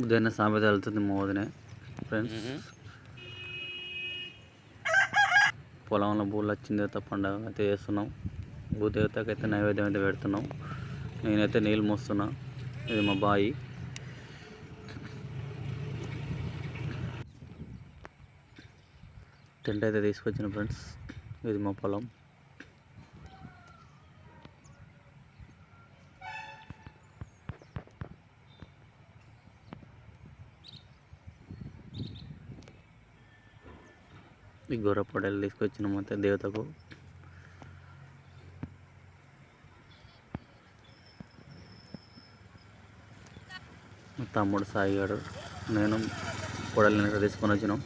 ఉదయాన్నే సామెత వెళ్తుంది మా వదినే ఫ్రెండ్స్. పొలంలో బూళ్ళు వచ్చిన తర్వాత పండుగ అయితే చేస్తున్నాం. భూదేవతకి అయితే నైవేద్యం అయితే పెడుతున్నాం. నేనైతే నీళ్ళు మోస్తున్నా. ఇది మా బాయి. టెంట్ అయితే తీసుకొచ్చిన ఫ్రెండ్స్. ఇది మా పొలం. ఈ గొర్రె పొడలు తీసుకొచ్చిన మొత్తం దేవతకు. మా తమ్ముడు సాయిగాడు నేను పొడలు తీసుకొని వచ్చినాం.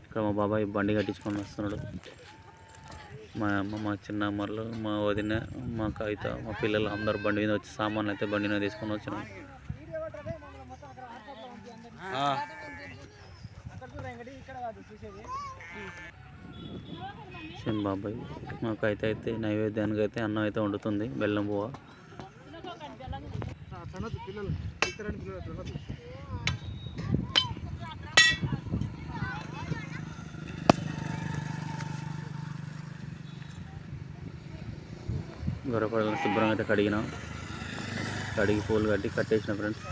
ఇక్కడ మా బాబాయ్ బండి కట్టించుకొని వస్తున్నాడు. మా అమ్మ, మా చిన్నమ్మలు, మా వదిన, మా కవిత, మా పిల్లలు అందరూ బండి మీద వచ్చి సామాన్లు అయితే బండి మీద తీసుకొని వచ్చినాం. చిన్న బాబాయ్ మాకైతే అయితే నైవేద్యానికి అయితే అన్నం అయితే వండుతుంది. బెల్లం పువ్వ. గొర్రెపడలను శుభ్రంగా అయితే కడిగి పూలు కట్టేసిన ఫ్రెండ్స్.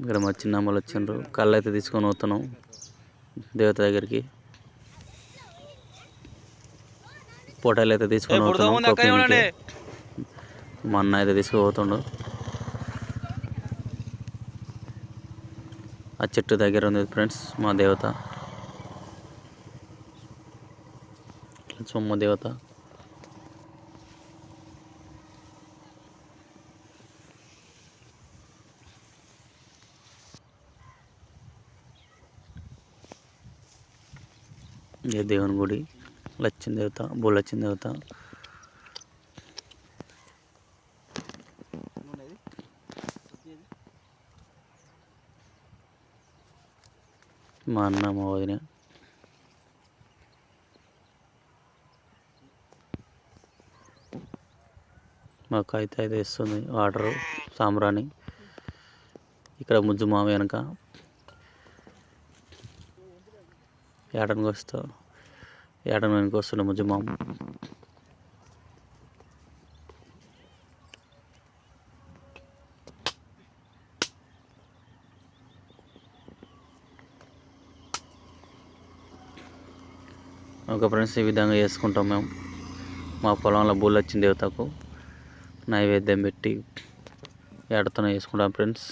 ఇక్కడ మా చిన్నమ్మలు వచ్చిండ్రు. కళ్ళు అయితే తీసుకొని పోతున్నాం దేవత దగ్గరికి. ఫోటోలు అయితే తీసుకొని పోతున్నాం. మా అన్న అయితే తీసుకుపోతుండు. ఆ చెట్టు దగ్గర ఉంది ఫ్రెండ్స్ మా దేవత, సొమ్మ దేవత. ఇదే దేవుని గుడి. లచ్చిన దేవత, బోలచ్చిన దేవత. మా అన్న, మా వదిన. మాకు అయితే ఇస్తుంది వాటరు, సాంబ్రాణి. ఇక్కడ ముజ్జు మామ వెనక ఏటనికి వెనక వస్తుండే ముజ్జు మామ. ఒక ఫ్రెండ్స్ ఈ విధంగా చేసుకుంటాం మేము. మా పొలంలో బూళ్ళు వచ్చిన దేవతకు నైవేద్యం పెట్టి ఏటతో చేసుకుంటాం ఫ్రెండ్స్.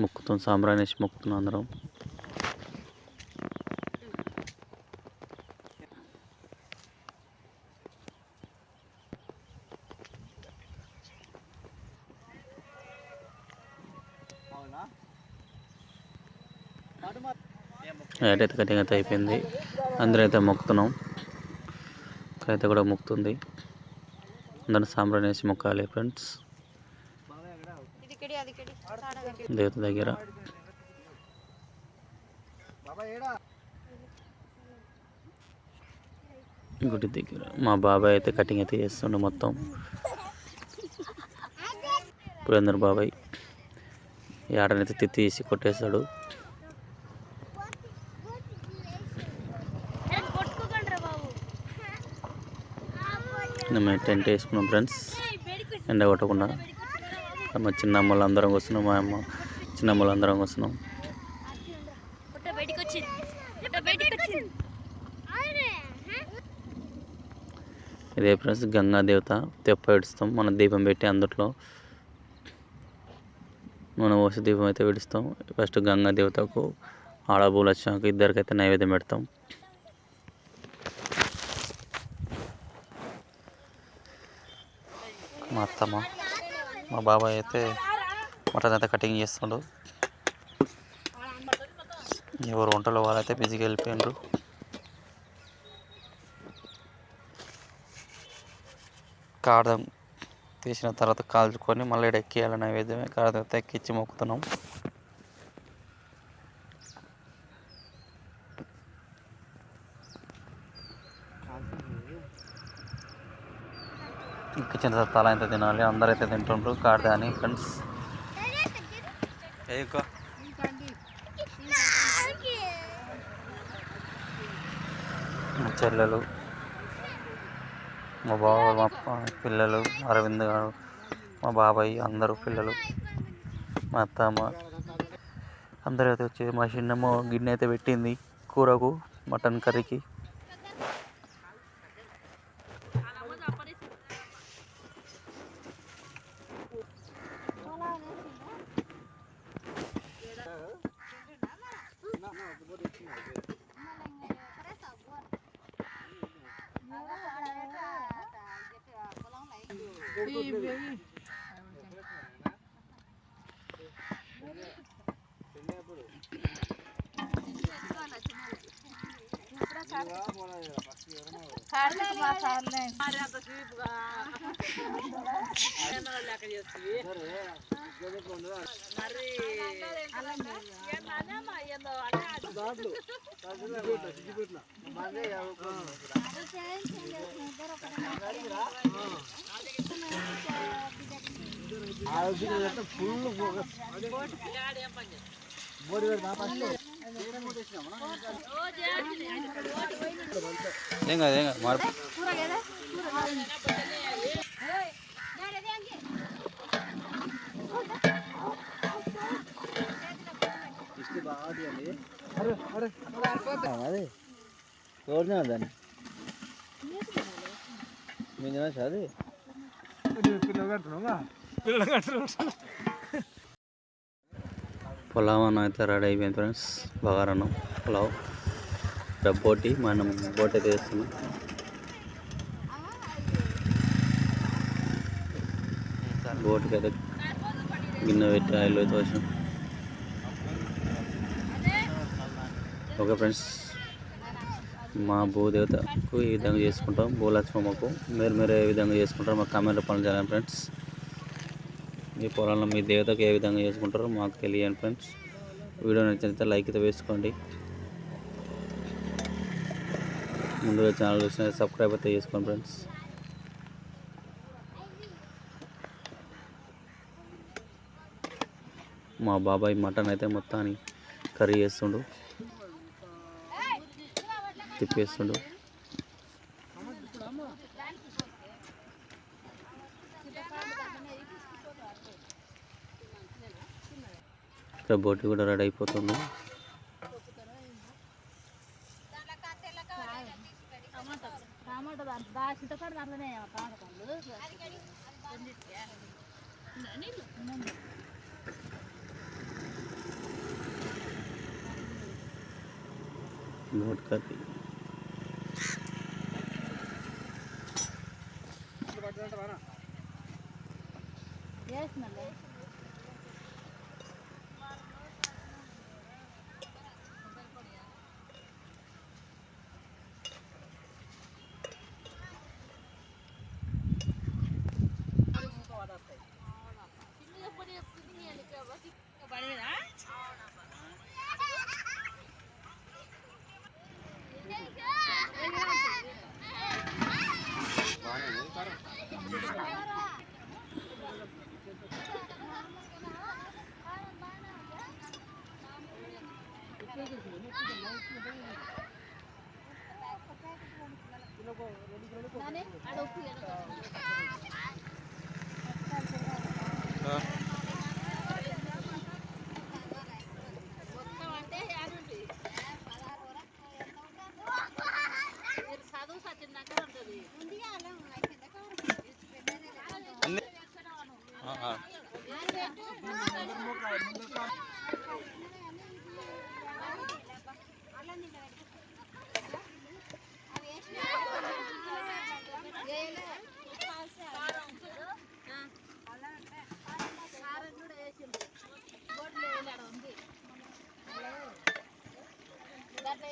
మొక్కుతాం, సాంబ్రాణి వేసి మొక్కుతున్నాం అందరం. ఏటైతే కటింగ్ అయితే అయిపోయింది. అందరూ అయితే మొక్కుతున్నాం. కైత కూడా మొక్కుతుంది. అందరూ సాంబ్రాణి వేసి మొక్కాలి ఫ్రెండ్స్ దేవత దగ్గర. గుడి దగ్గర మా బాబాయ్ అయితే కటింగ్ అయితే చేస్తుండే మొత్తం. పురేందర్ బాబాయ్ ఈ ఆటనైతే తీసి కొట్టేశాడు. మేము టెంట్ వేసుకున్నాం ఫ్రెండ్స్ ఎండ కొట్టకుండా. మా చిన్నమ్మలు అందరం వస్తున్నాం. మా అమ్మ చిన్నమ్మలు అందరం వస్తున్నాం. ఇదే ఫ్రెండ్స్ గంగా దేవత. తెప్ప విడుస్తాం మన దీపం పెట్టి, అందులో నూనె పోసి దీపం అయితే విడుస్తాం. ఫస్ట్ గంగా దేవతకు, ఆడబూలు వచ్చాక ఇద్దరికైతే నైవేద్యం పెడతాం. మా అత్తమ్మ, మా బాబాయ్ అయితే మటన్ అయితే కటింగ్ చేస్తుండ్రు. ఎవరు వంటలో వాళ్ళైతే బిజీగా వెళ్ళిపోయిండ్రు. కాడదాం తీసిన తర్వాత కాల్చుకొని మళ్ళీ ఎక్కియాలి నైవేద్యమే. కాడతో ఎక్కించి మొక్కుతున్నాం. కిచెన్ తల ఎంత తినాలి, అందరైతే తింటుండ్రు కాడదా అని ఫ్రెండ్స్. మా చెల్లెలు, మా బావ, మా పిల్లలు, అరవింద్ గారు, మా బాబాయ్, అందరూ పిల్లలు, మా అత్తమ్మ అందరూ అయితే వచ్చి మా చిన్నమ్మ గిన్నె అయితే పెట్టింది కూరకు, మటన్ కర్రీకి. ఏం కాదు ఏం కాదు అది కోరినా దాన్ని మీరు అది పులావ్ అన్నం అయితే రెడీ అయిపోయింది ఫ్రెండ్స్. బగారన్నం పులావ్ బోటి, మనం బోటి అయితే వేస్తున్నాం. బోటికి అయితే గిన్నె పెట్టి ఆయిల్ అయితే వచ్చినాం. ఓకే ఫ్రెండ్స్, మా భూదేవతకు ఈ విధంగా చేసుకుంటాం, భూలక్ష్మమ్మకు. మీరు ఏ విధంగా చేసుకుంటారో మాకు కామెంట్లో పనులు చేయాలి ఫ్రెండ్స్. మీ పొలంలో మీ దేవతకు ఏ విధంగా చేసుకుంటారో మాకు తెలియండి ఫ్రెండ్స్. వీడియో నచ్చితే లైక్ అయితే వేసుకోండి. ముందుగా ఛానల్ చూసిన సబ్స్క్రైబ్ అయితే చేసుకోండి ఫ్రెండ్స్. మా బాబాయ్ మటన్ అయితే మొత్తాన్ని కర్రీ చేస్తుండు, తిప్పేస్తుండు. ఇక్కడ బోటి కూడా రెడీ అయిపోతుంది. బోట్ కర్రీ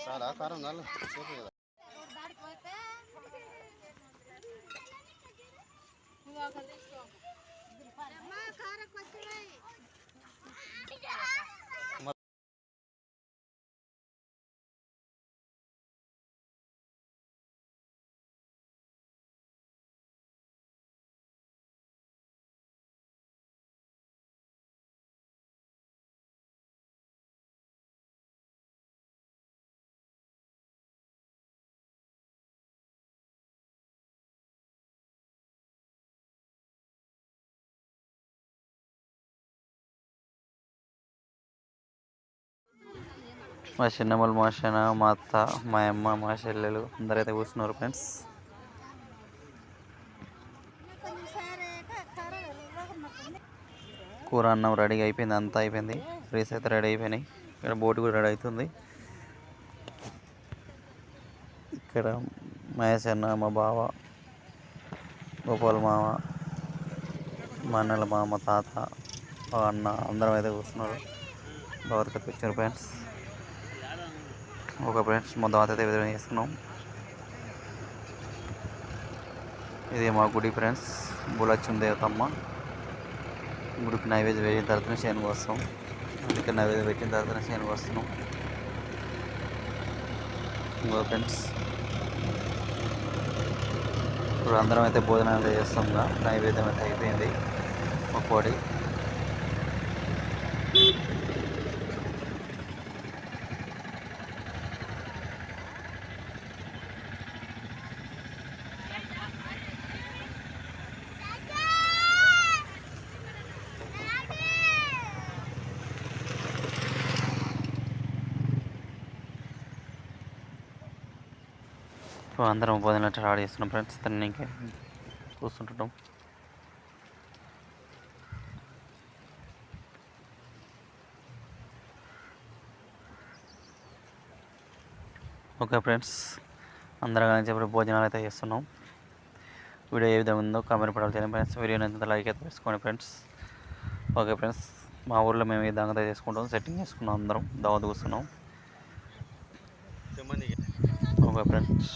చాలా కారం నాలుగు మా చిన్నమ్మలు, మా మా అత్త, మా అమ్మ, మా చెల్లెలు అందరైతే కూర్చున్నారు ఫ్రెండ్స్. కూర అన్నం రెడీ అయిపోయింది, అంతా అయిపోయింది. రైస్ అయితే రెడీ అయిపోయినాయి. ఇక్కడ బోట్ కూడా రెడీ అవుతుంది. ఇక్కడ మహేష్ అన్న, మా బావ, గోపాల్ మామ, మా అన్నల మామ, తాత, మా అన్న అందరం అయితే కూర్చున్నారు. Bhagavad Gita picture friends. Okay friends, మొత్తం అయితే విధంగా చేస్తున్నాం. ఇది మా గుడి ఫ్రెండ్స్, బులచ్చుం దేవతమ్మ గుడికి నైవేద్యం వేసిన తర్వాత శేనుకు వస్తాం. అందుకే నైవేద్యం పెట్టిన తర్వాత శేనుకు వస్తున్నాం. ఇంకో ఫ్రెండ్స్, ఇప్పుడు అందరం అయితే భోజనాలు చేస్తాం. నైవేద్యం అయితే అయిపోయింది. ఒక పొడి అందరం భోజనం స్టార్ట్ చేస్తున్నాం ఫ్రెండ్స్. తినడానికి కూర్చుంటున్నాం. ఓకే ఫ్రెండ్స్, అందరం కానీ చెప్పి భోజనాలు అయితే చేస్తున్నాం. వీడియో ఏ విధంగా ఉందో కామెంట్ పడాలి తెలియదు ఫ్రెండ్స్. వీడియోని ఎంత లైక్ అయితే వేసుకోండి ఫ్రెండ్స్. ఓకే ఫ్రెండ్స్, మా ఊర్లో మేము ఈ విధంగా చేసుకుంటాం. సెట్టింగ్ చేసుకున్నాం, అందరం దావత్ కూర్చున్నాం. Okay friends.